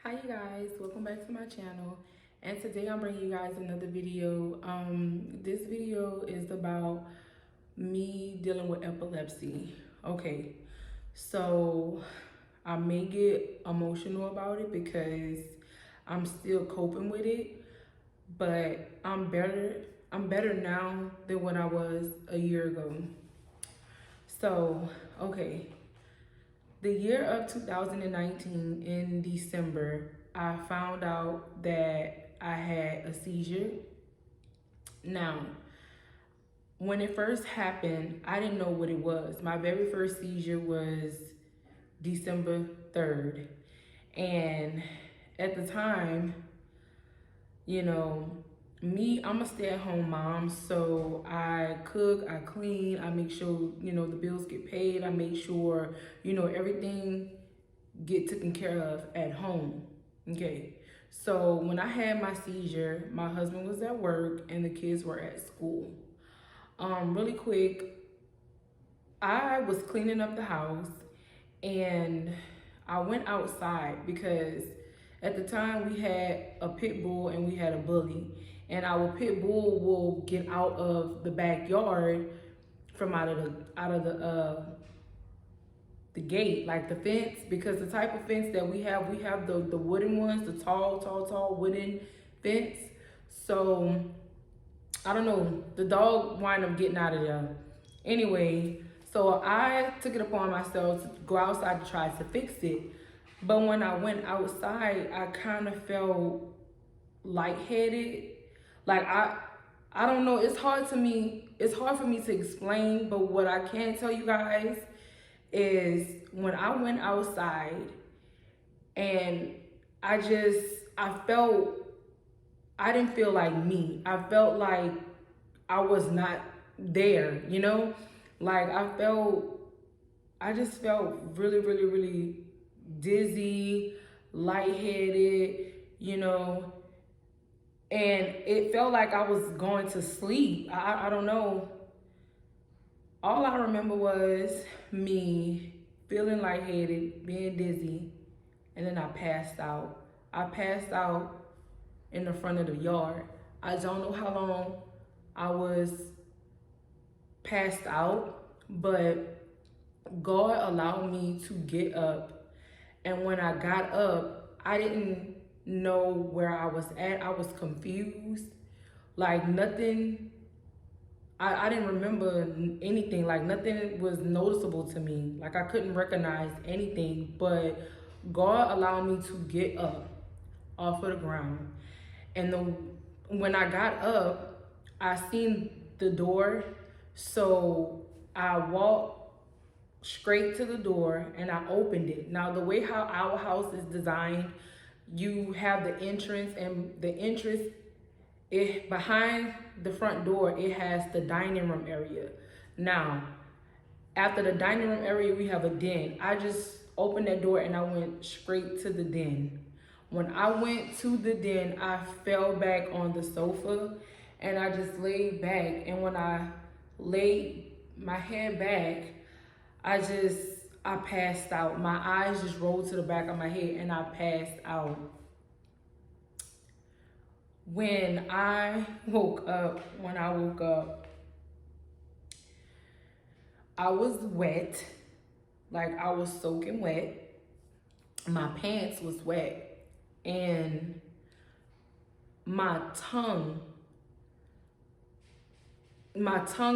Hi you guys, welcome back to my channel, and today I'm bringing you guys another video. This video is about me dealing with epilepsy. Okay, so I may get emotional about it because I'm still coping with it, but I'm better now than when I was a year ago. So okay, the year of 2019 in December, I found out that I had a seizure. Now, when it first happened, I didn't know what it was. My very first seizure was December 3rd. And at the time, you know, I'm a stay-at-home mom, so I cook, I clean, I make sure, the bills get paid, I make sure, everything get taken care of at home. Okay, so when I had my seizure, my husband was at work and the kids were at school. Really quick, I was cleaning up the house and I went outside because at the time we had a pit bull and we had a bully, and our pit bull will get out of the backyard from out of the gate, like the fence, because the type of fence that we have the wooden ones, the tall wooden fence. So I don't know, the dog wind up getting out of there. Anyway, so I took it upon myself to go outside to try to fix it. But when I went outside, I kind of felt lightheaded. Like I don't know, it's hard for me to explain, but what I can tell you guys is when I went outside and I didn't feel like me. I felt like I was not there, Like I just felt really dizzy, lightheaded, and it felt like I was going to sleep. I don't know. All I remember was me feeling lightheaded, being dizzy, and then I passed out. I passed out in the front of the yard. I don't know how long I was passed out, but God allowed me to get up. And when I got up, I didn't know where I was at. I was confused. Like nothing, I didn't remember anything. Like nothing was noticeable to me. Like I couldn't recognize anything, but God allowed me to get up off of the ground. And when I got up, I seen the door. So I walked straight to the door and I opened it. Now the way how our house is designed, you have the entrance, and the entrance, behind the front door, it has the dining room area. Now, after the dining room area, we have a den. I just opened that door and I went straight to the den. When I went to the den, I fell back on the sofa and I just laid back. And when I laid my head back, I passed out. My eyes just rolled to the back of my head and I passed out. When I woke up, I was wet. Like I was soaking wet. My pants was wet. And my tongue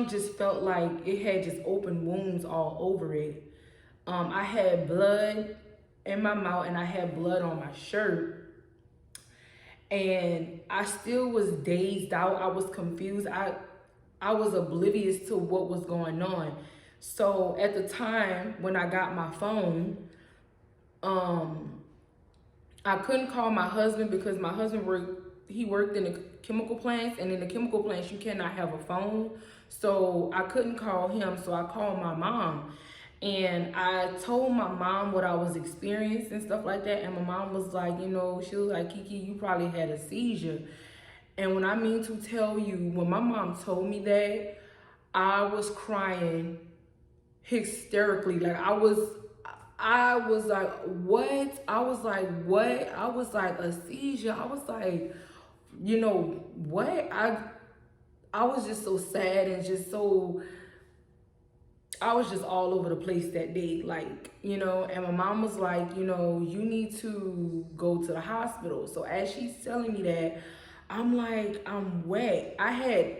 just felt like it had just open wounds all over it. I had blood in my mouth and I had blood on my shirt. And I still was dazed out. I was confused. I was oblivious to what was going on. So at the time when I got my phone, I couldn't call my husband because my husband worked in the chemical plants, and in the chemical plants you cannot have a phone. So I couldn't call him, so I called my mom. And I told my mom what I was experiencing and stuff like that. And my mom was like, she was like, Kiki, you probably had a seizure. And when I mean to tell you, when my mom told me that, I was crying hysterically. Like I was like, what? I was like, what? I was like, a seizure. I was like, what? I was just so sad and just so, I was just all over the place that day, like, and my mom was like, you need to go to the hospital. So as she's telling me that, I'm like, I'm wet. I had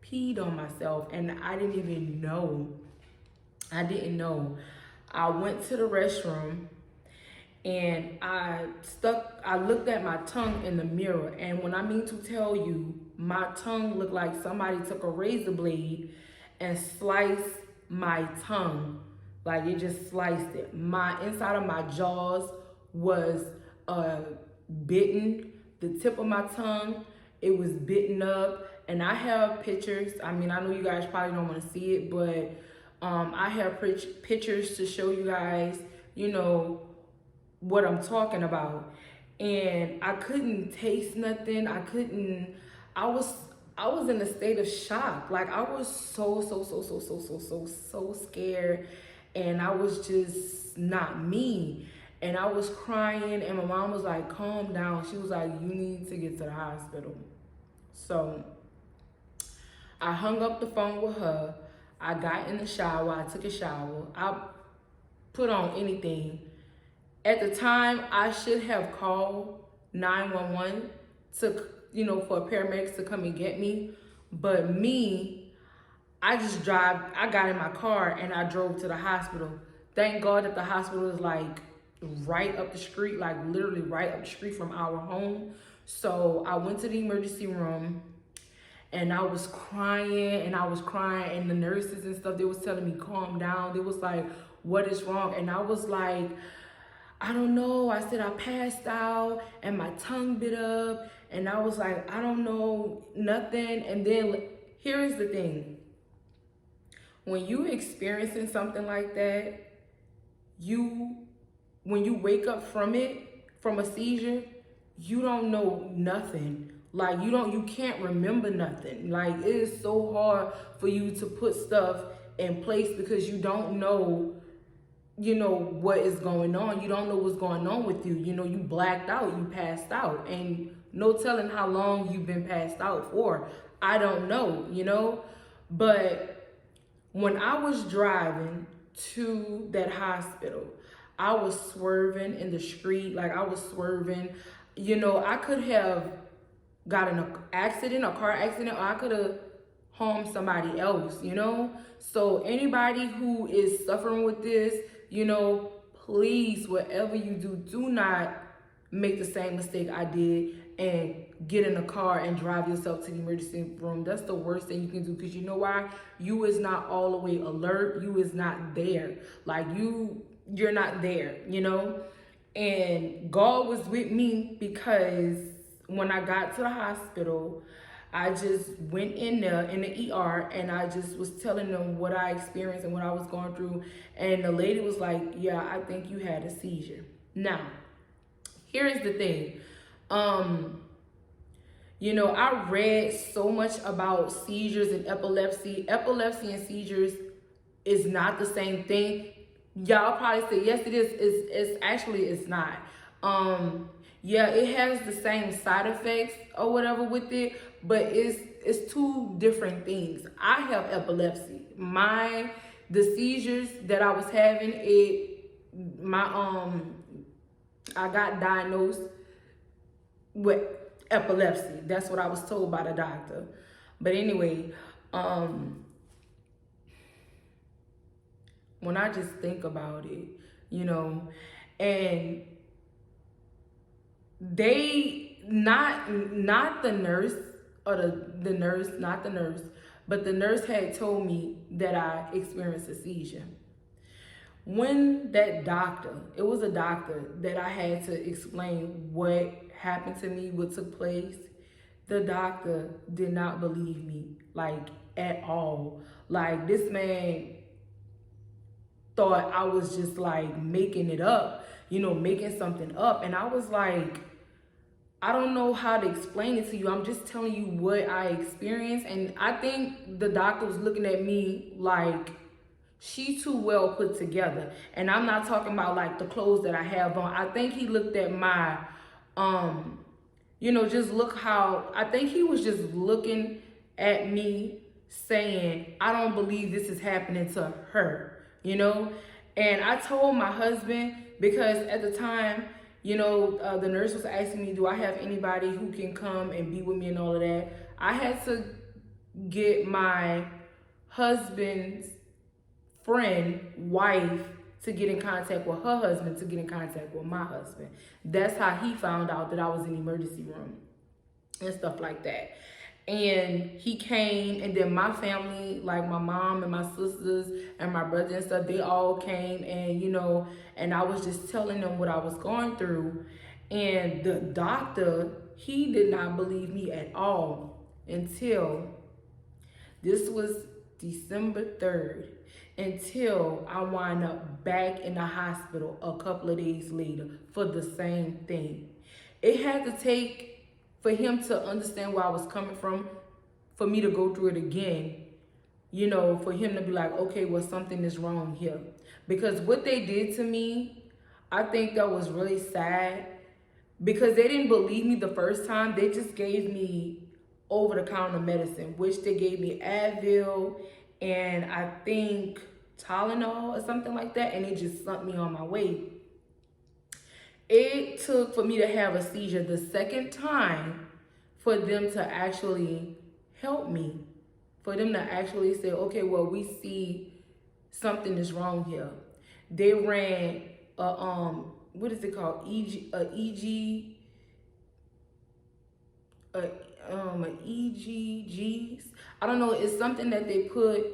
peed on myself and I didn't even know. I didn't know. I went to the restroom and I looked at my tongue in the mirror. And when I mean to tell you, my tongue looked like somebody took a razor blade and sliced my tongue. Like it just sliced it. My inside of my jaws was bitten. The tip of my tongue, it was bitten up. And I have pictures. I mean, I know you guys probably don't want to see it, but I have pictures to show you guys, what I'm talking about. And I couldn't taste nothing. I was in a state of shock. Like I was so scared, and I was just not me. And I was crying, and my mom was like, calm down. She was like, you need to get to the hospital. So I hung up the phone with her. I got in the shower. I took a shower. I put on anything. At the time, I should have called 911 to, for paramedics to come and get me. But I got in my car and I drove to the hospital. Thank God that the hospital is like right up the street, like literally right up the street from our home. So I went to the emergency room and I was crying and the nurses and stuff, they was telling me calm down. They was like, what is wrong? And I was like, I don't know. I said I passed out and my tongue bit up, and I was like, I don't know, nothing. And then here's the thing. When you experiencing something like that, when you wake up from a seizure, you don't know nothing. Like you can't remember nothing. Like it is so hard for you to put stuff in place because you don't know what is going on. You don't know what's going on with you. You blacked out, you passed out, and no telling how long you've been passed out for. I don't know, but when I was driving to that hospital, I was swerving in the street. Like I was swerving, I could have got in a car accident, or I could have harmed somebody else, So anybody who is suffering with this, please, whatever you do not make the same mistake I did and get in a car and drive yourself to the emergency room. That's the worst thing you can do, because you know why? You is not all the way alert. You is not there. Like you're not there, And God was with me, because when I got to the hospital, I just went in there in the ER and I just was telling them what I experienced and what I was going through. And the lady was like, yeah, I think you had a seizure. Now, here's the thing. I read so much about seizures and epilepsy. Epilepsy and seizures is not the same thing. Y'all probably say, yes, it is. It's not. Yeah, it has the same side effects or whatever with it, but it's two different things. I have epilepsy. The seizures that I was having, I got diagnosed with epilepsy. That's what I was told by the doctor. But anyway, when I just think about it, and they not the nurse or the nurse, not the nurse, but the nurse had told me that I experienced a seizure. When it was a doctor that I had to explain what happened to me, what took place. The doctor did not believe me, like at all. Like this man thought I was just like making it up, making something up. And I was like, I don't know how to explain it to you. I'm just telling you what I experienced. And I think the doctor was looking at me like, She too well put together. And I'm not talking about like the clothes that I have on. I think he looked at my, just look how, I think he was just looking at me saying, I don't believe this is happening to her, And I told my husband, because at the time, the nurse was asking me, do I have anybody who can come and be with me and all of that? I had to get my husband's friend, wife, to get in contact with her husband, to get in contact with my husband. That's how he found out that I was in the emergency room and stuff like that. And he came, and then my family, like my mom and my sisters and my brother and stuff, they all came, and and I was just telling them what I was going through. And the doctor, he did not believe me at all until this was December 3rd, until I wind up back in the hospital a couple of days later for the same thing. It had to take for him to understand where I was coming from, for me to go through it again, for him to be like, okay, well, something is wrong here. Because what they did to me, I think that was really sad, because they didn't believe me the first time. They just gave me over-the-counter medicine, which they gave me Advil and I think Tylenol or something like that, and it just sent me on my way. It took for me to have a seizure the second time for them to actually help me, for them to actually say, okay, well, we see something is wrong here. They ran what is it called? EGGs. I don't know. It's something that they put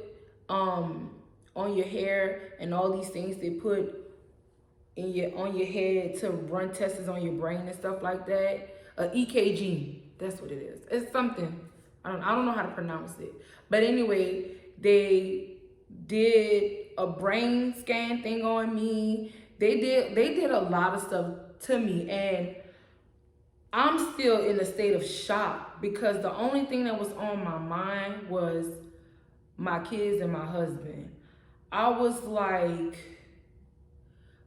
on your hair, and all these things they put on your head to run tests on your brain and stuff like that. EKG. That's what it is. It's something. I don't know how to pronounce it. But anyway, they did a brain scan thing on me. They did a lot of stuff to me, and I'm still in a state of shock, because the only thing that was on my mind was my kids and my husband. I was like,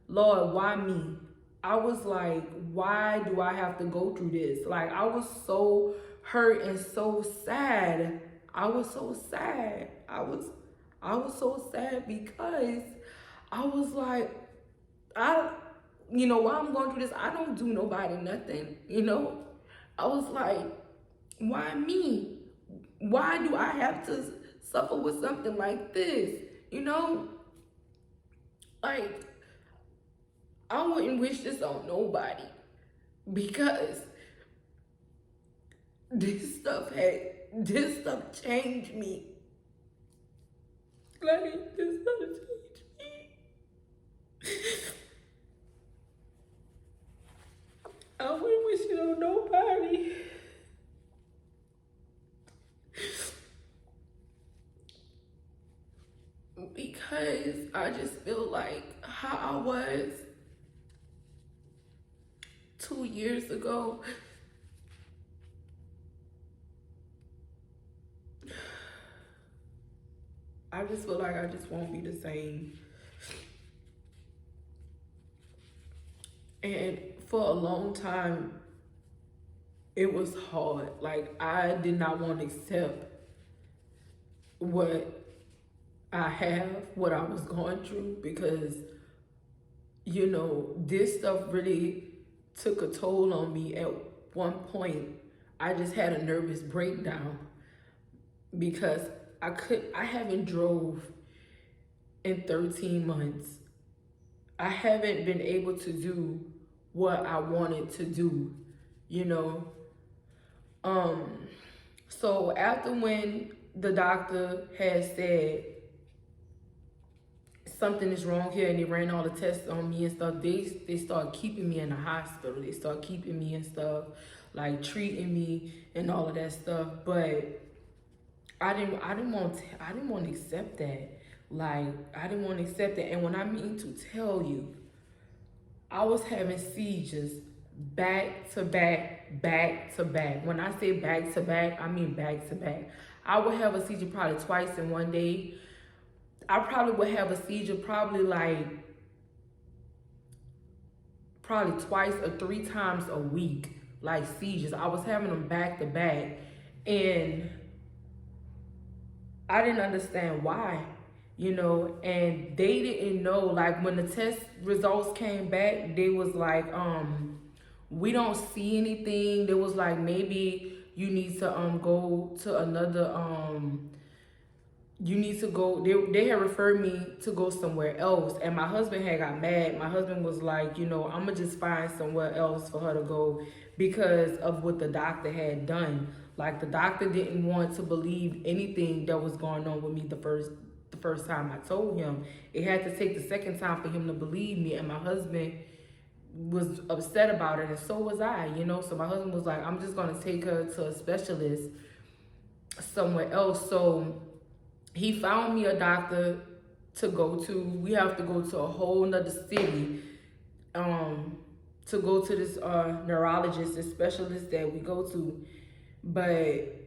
Lord, why me? I was like, why do I have to go through this? Like, I was so hurt and so sad. I was so sad. I was so sad, because I was like, while I'm going through this, I don't do nobody nothing, I was like, why me? Why do I have to suffer with something like this? Like, I wouldn't wish this on nobody, because this stuff changed me. Like, this stuff changed me. I wouldn't wish it on nobody. Because I just feel like how I was 2 years ago, I just feel like I just won't be the same. And for a long time, it was hard. Like, I did not want to accept what I have, what I was going through, because, this stuff really took a toll on me. At one point, I just had a nervous breakdown, because I haven't drove in 13 months. I haven't been able to do what I wanted to do, So after when the doctor had said something is wrong here, and they ran all the tests on me and stuff, they started keeping me in the hospital. They started keeping me and stuff, like treating me and all of that stuff. But I didn't want to accept that. Like, I didn't want to accept that. And when I mean to tell you, I was having seizures back to back, back to back. When I say back to back, I mean back to back. I would have a seizure probably twice in one day. I probably would have a seizure probably twice or three times a week, like seizures. I was having them back to back, and I didn't understand why, and they didn't know. Like when the test results came back, they was like, we don't see anything. They was like, maybe you need to go to another you need to go. They had referred me to go somewhere else, and my husband had got mad. My husband was like, I'm gonna just find somewhere else for her to go because of what the doctor had done. Like the doctor didn't want to believe anything that was going on with me the first time I told him. It had to take the second time for him to believe me, and my husband was upset about it, and so was I. So my husband was like, I'm just gonna take her to a specialist somewhere else. So he found me a doctor to go to. We have to go to a whole nother city to go to this neurologist, this specialist that we go to. But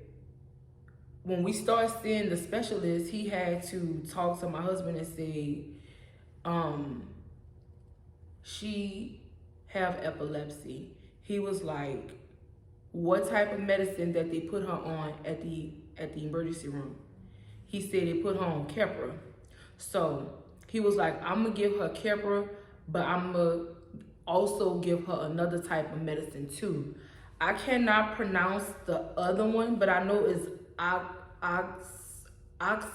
when we start seeing the specialist, he had to talk to my husband and say, she have epilepsy. He was like, what type of medicine that they put her on at the emergency room? He said they put her on Keppra. So he was like, I'm gonna give her Keppra, but I'm gonna also give her another type of medicine too. I cannot pronounce the other one, but I know it's ox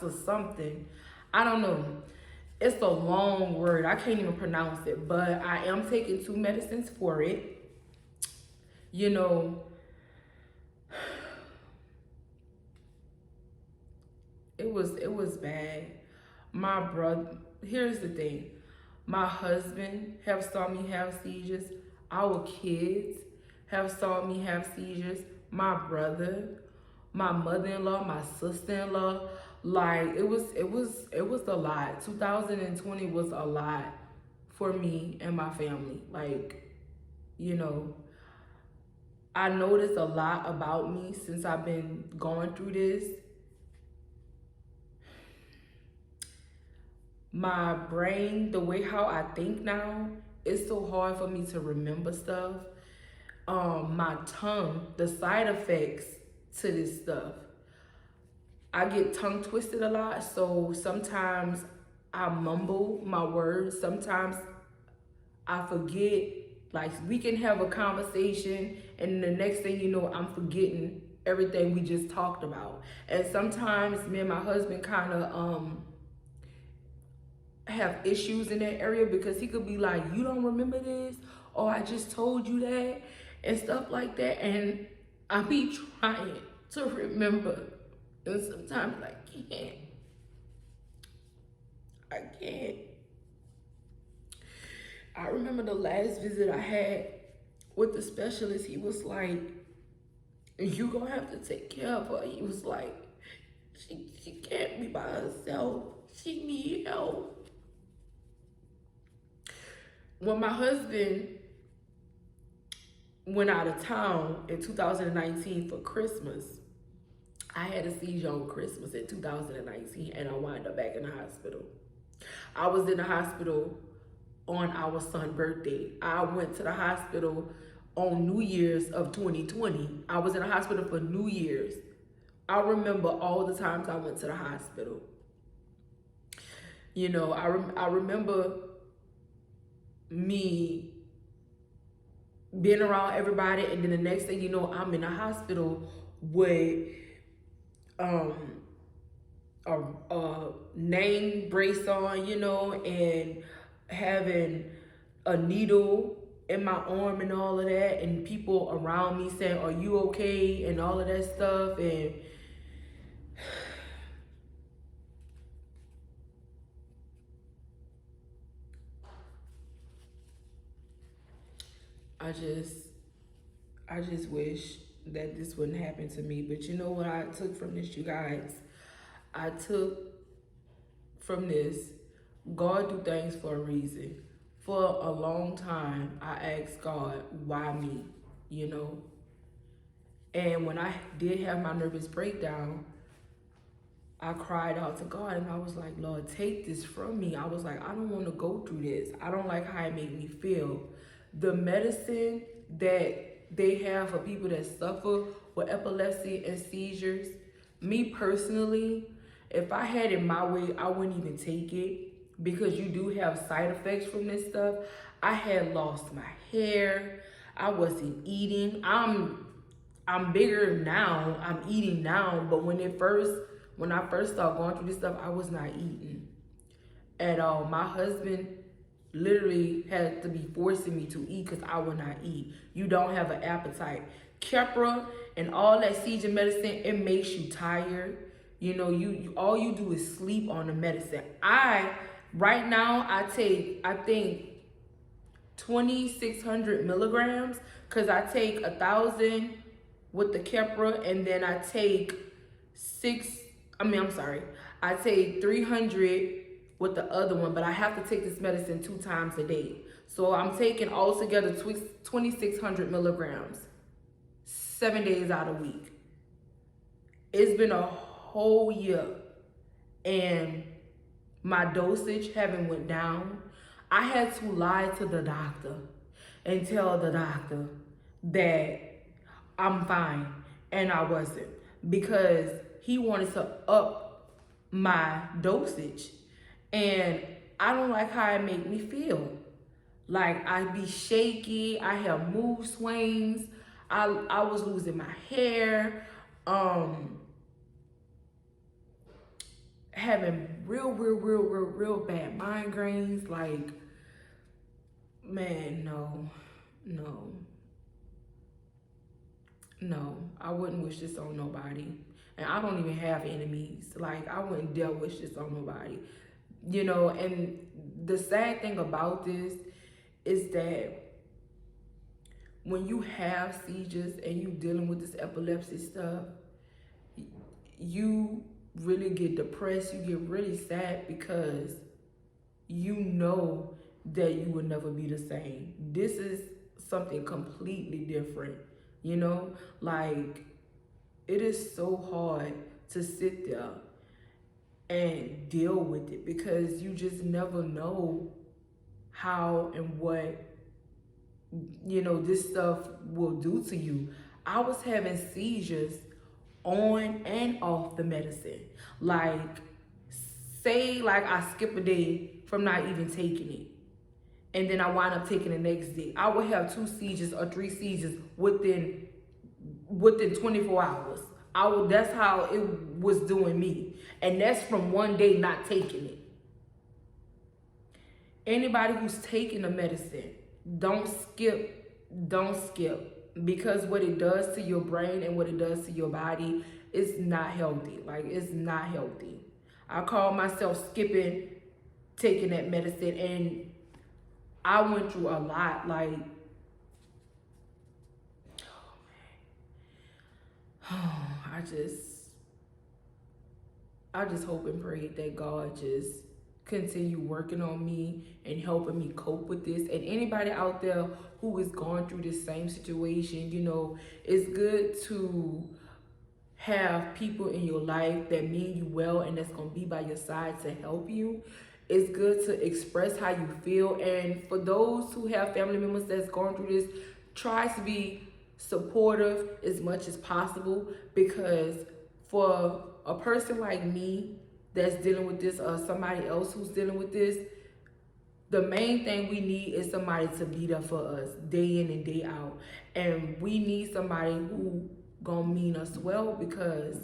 or something. I don't know. It's a long word. I can't even pronounce it, but I am taking 2 medicines for it. It was bad. My brother, here's the thing. My husband have saw me have seizures. Our kids have saw me have seizures. My brother, my mother-in-law, my sister-in-law. Like it was a lot. 2020 was a lot for me and my family. Like, I noticed a lot about me since I've been going through this. My brain, the way how I think now, it's so hard for me to remember stuff. My tongue, the side effects to this stuff. I get tongue twisted a lot, so sometimes I mumble my words. Sometimes I forget. Like we can have a conversation and the next thing you know, I'm forgetting everything we just talked about. And sometimes me and my husband kind of have issues in that area because he could be like, you don't remember this? Or I just told you that and stuff like that. And I be trying to remember. And sometimes I can't. I remember the last visit I had with the specialist. He was like, you gonna have to take care of her. He was like, she can't be by herself. She need help. When my husband went out of town in 2019 for Christmas, I had a seizure on Christmas in 2019 and I wound up back in the hospital. I was in the hospital on our son's birthday. I went to the hospital on New Year's of 2020. I was in the hospital for New Year's. I remember all the times I went to the hospital. I remember me being around everybody, and then the next thing you know, I'm in the hospital with a name brace on, and having a needle in my arm and all of that, and people around me saying, are you okay? And all of that stuff. And I just wish that this wouldn't happen to me. But you know what I took from this, you guys? I took from this, God do things for a reason. For a long time, I asked God, why me? And when I did have my nervous breakdown, I cried out to God and I was like, Lord, take this from me. I was like, I don't want to go through this. I don't like how it made me feel. The medicine that they have for people that suffer with epilepsy and seizures, me personally, if I had it my way, I wouldn't even take it, because you do have side effects from this stuff. I had lost my hair. I wasn't eating. I'm bigger now. I'm eating now, but when I first started going through this stuff, I was not eating at all. My husband literally had to be forcing me to eat because I would not eat. You don't have an appetite. Keppra and all that seizure medicine, it makes you tired. You know, you all you do is sleep on the medicine. Right now I take, I think, 2,600 milligrams, because I take 1,000 with the Keppra, and then I take I take 300 with the other one, but I have to take this medicine 2 times a day. So I'm taking altogether 2,600 milligrams, 7 days out of the week. It's been a whole year, and my dosage haven't went down. I had to lie to the doctor and tell the doctor that I'm fine, and I wasn't, because he wanted to up my dosage, and I don't like how it made me feel. Like, I be shaky, I have mood swings, I was losing my hair, having real bad migraines. Like, man, no, I wouldn't wish this on nobody. And I don't even have enemies. Like, I wouldn't dare wish this on nobody. You know, and the sad thing about this is that when you have seizures and you dealing with this epilepsy stuff, you really get depressed, you get really sad, because you know that you will never be the same. This is something completely different, you know? Like, it is so hard to sit there and deal with it, because you just never know how and what, you know, this stuff will do to you. I was having seizures on and off the medicine. Like, say like I skip a day from not even taking it, and then I wind up taking the next day, I would have 2 seizures or 3 seizures within 24 hours. That's how it was doing me. And that's from one day not taking it. Anybody who's taking the medicine, don't skip, because what it does to your brain and what it does to your body is not healthy. Like, it's not healthy. I call myself skipping taking that medicine, and I went through a lot. Like, I just hope and pray that God just continue working on me and helping me cope with this. And anybody out there who is going through this same situation, you know, it's good to have people in your life that mean you well and that's going to be by your side to help you. It's good to express how you feel. And for those who have family members that's going through this, try to be supportive as much as possible, because for a person like me that's dealing with this, or somebody else who's dealing with this, the main thing we need is somebody to be there for us day in and day out. And we need somebody who gonna mean us well, because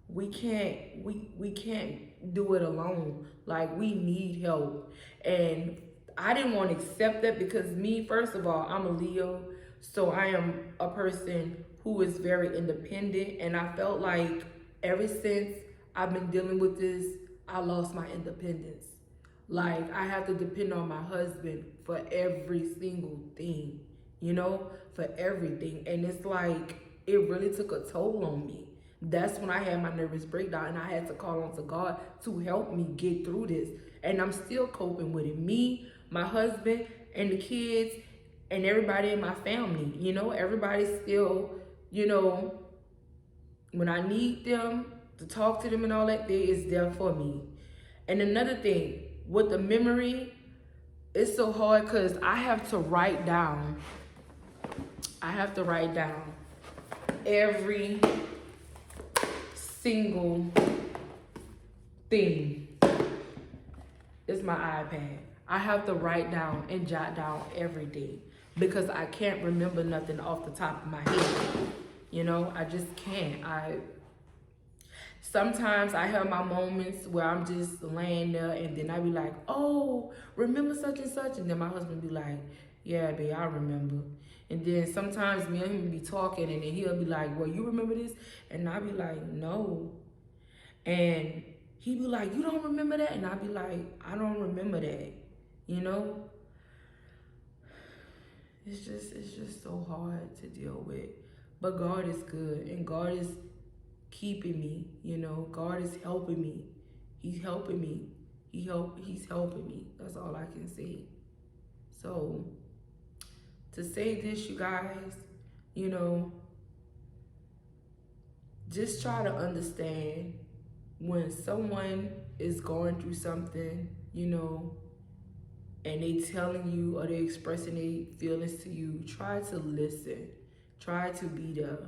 we can't do it alone. Like, we need help. And I didn't want to accept that, because me, first of all, I'm a Leo, so I am a person who is very independent, and I felt like ever since I've been dealing with this, I lost my independence. Like, I have to depend on my husband for every single thing, you know, for everything. And it's like, it really took a toll on me. That's when I had my nervous breakdown, and I had to call on to God to help me get through this. And I'm still coping with it. Me, my husband, and the kids, and everybody in my family, you know, everybody's still, you know, when I need them, to talk to them and all that, they is there for me. And another thing, with the memory, it's so hard because I have to write down. I have to write down every single thing. It's my iPad. I have to write down and jot down everything because I can't remember nothing off the top of my head. You know, I just can't. Sometimes I have my moments where I'm just laying there and then I be like, oh, remember such and such? And then my husband be like, yeah, babe, I remember. And then sometimes me and him be talking and then he'll be like, well, you remember this? And I be like, no. And he be like, you don't remember that? And I be like, I don't remember that. You know? It's just so hard to deal with. But God is good and God is keeping me, you know. God is helping me. He's helping me. He's helping me. That's all I can say. So to say this, you guys, you know, just try to understand when someone is going through something, you know, and they telling you or they expressing their feelings to you, try to listen. Try to be there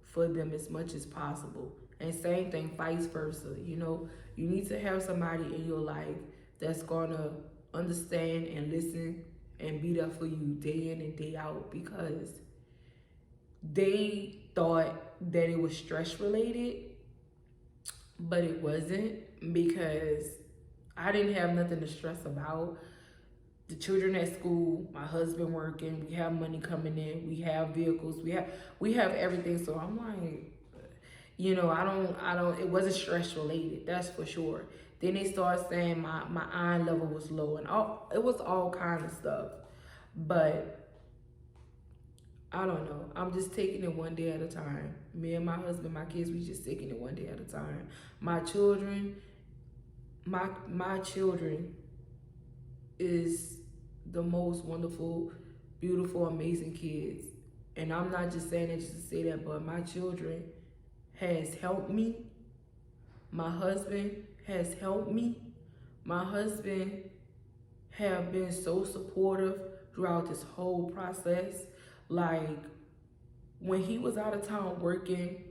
for them as much as possible. And same thing, vice versa. You know, you need to have somebody in your life that's gonna understand and listen and be there for you day in and day out, because they thought that it was stress related, but it wasn't, because I didn't have nothing to stress about. The children at school, my husband working, we have money coming in, we have vehicles, we have everything. So I'm like, you know, I don't, it wasn't stress related, that's for sure. Then they started saying my iron level was low and it was all kind of stuff. But I don't know, I'm just taking it one day at a time. Me and my husband, my kids, we just taking it one day at a time. My children is the most wonderful, beautiful, amazing kids. And I'm not just saying that just to say that, but my children has helped me. My husband has helped me. My husband have been so supportive throughout this whole process. Like, when he was out of town working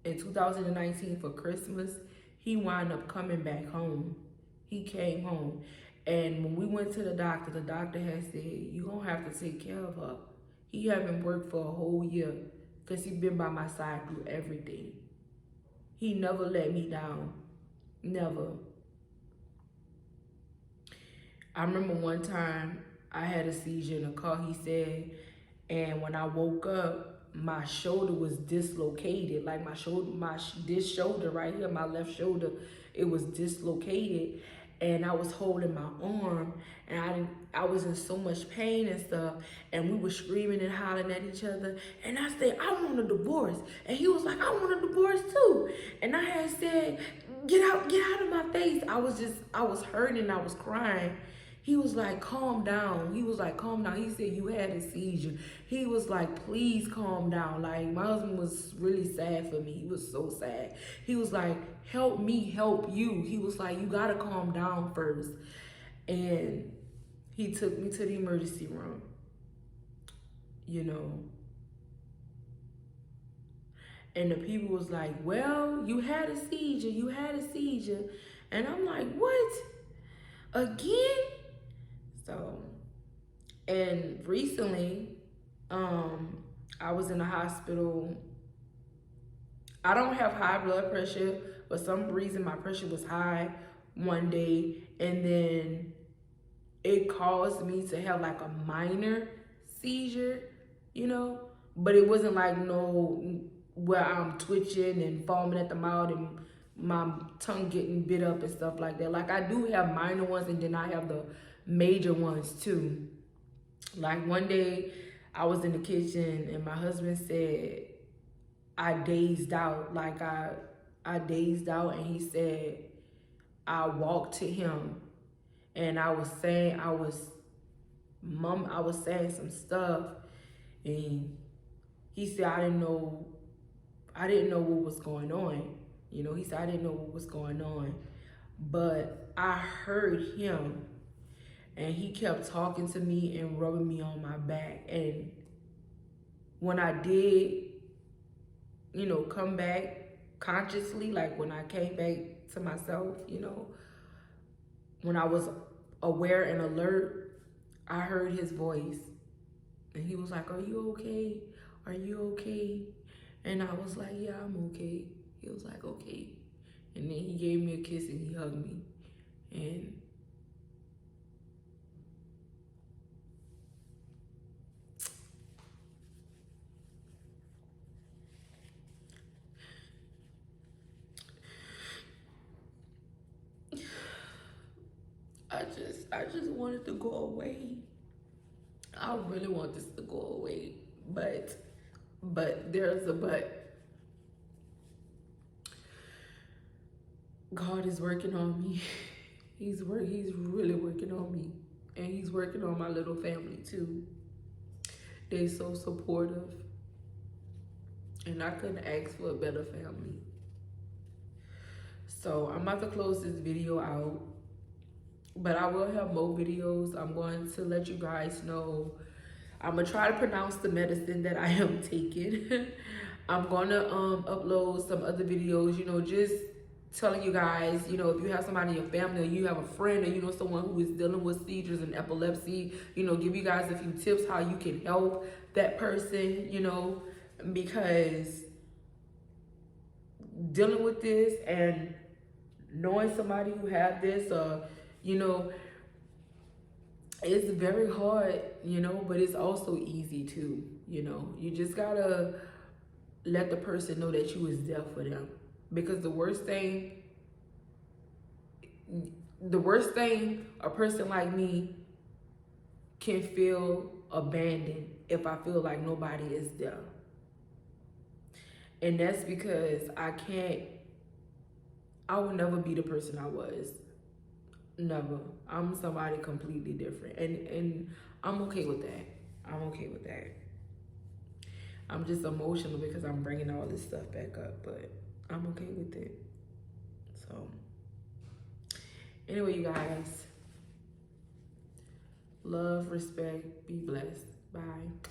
in 2019 for Christmas, he wound up coming back home. He came home. And when we went to the doctor had said, you're going to have to take care of her. He haven't worked for a whole year because he's been by my side through everything. He never let me down. Never. I remember one time I had a seizure in a car, he said, and when I woke up, my shoulder was dislocated. Like this shoulder right here, my left shoulder, it was dislocated. And I was holding my arm, and I was in so much pain and stuff, and we were screaming and hollering at each other. And I said, I want a divorce. And he was like, I want a divorce too. And I had said, get out of my face. I was hurting, I was crying. He was like, calm down. He was like, calm down. He said, you had a seizure. He was like, please calm down. Like, my husband was really sad for me. He was so sad. He was like, help me help you. He was like, you gotta calm down first. And he took me to the emergency room, you know. And the people was like, well, you had a seizure. You had a seizure. And I'm like, what? Again? So, and recently, I was in the hospital. I don't have high blood pressure. For some reason, my pressure was high one day, and then it caused me to have like a minor seizure, you know, but it wasn't like no, where I'm twitching and foaming at the mouth and my tongue getting bit up and stuff like that. Like, I do have minor ones, and then I have the major ones too. Like, one day I was in the kitchen and my husband said I dazed out. Like, I dazed out, and he said I walked to him and I was saying some stuff, and he said I didn't know what was going on. You know, he said I didn't know what was going on, but I heard him, and he kept talking to me and rubbing me on my back. And when I did, you know, come back consciously, like when I came back to myself, you know, when I was aware and alert, I heard his voice. And he was like, "Are you okay? Are you okay?" And I was like, "Yeah, I'm okay." He was like, "Okay." And then he gave me a kiss and he hugged me. And I just wanted to go away. I really want this to go away. But there's a but. God is working on me. He's really working on me. And he's working on my little family too. They're so supportive. And I couldn't ask for a better family. So I'm about to close this video out. But I will have more videos. I'm going to let you guys know. I'm going to try to pronounce the medicine that I am taking. I'm going to upload some other videos, you know, just telling you guys, you know, if you have somebody in your family or you have a friend or you know someone who is dealing with seizures and epilepsy, you know, give you guys a few tips how you can help that person, you know, because dealing with this and knowing somebody who have this, you know, it's very hard, you know, but it's also easy too, you know. You just gotta let the person know that you was there for them. Because the worst thing a person like me can feel abandoned if I feel like nobody is there. And that's because I will never be the person I was. Never. I'm somebody completely different. And I'm okay with that. I'm okay with that. I'm just emotional because I'm bringing all this stuff back up, but I'm okay with it. So, anyway, you guys, love, respect, be blessed. Bye.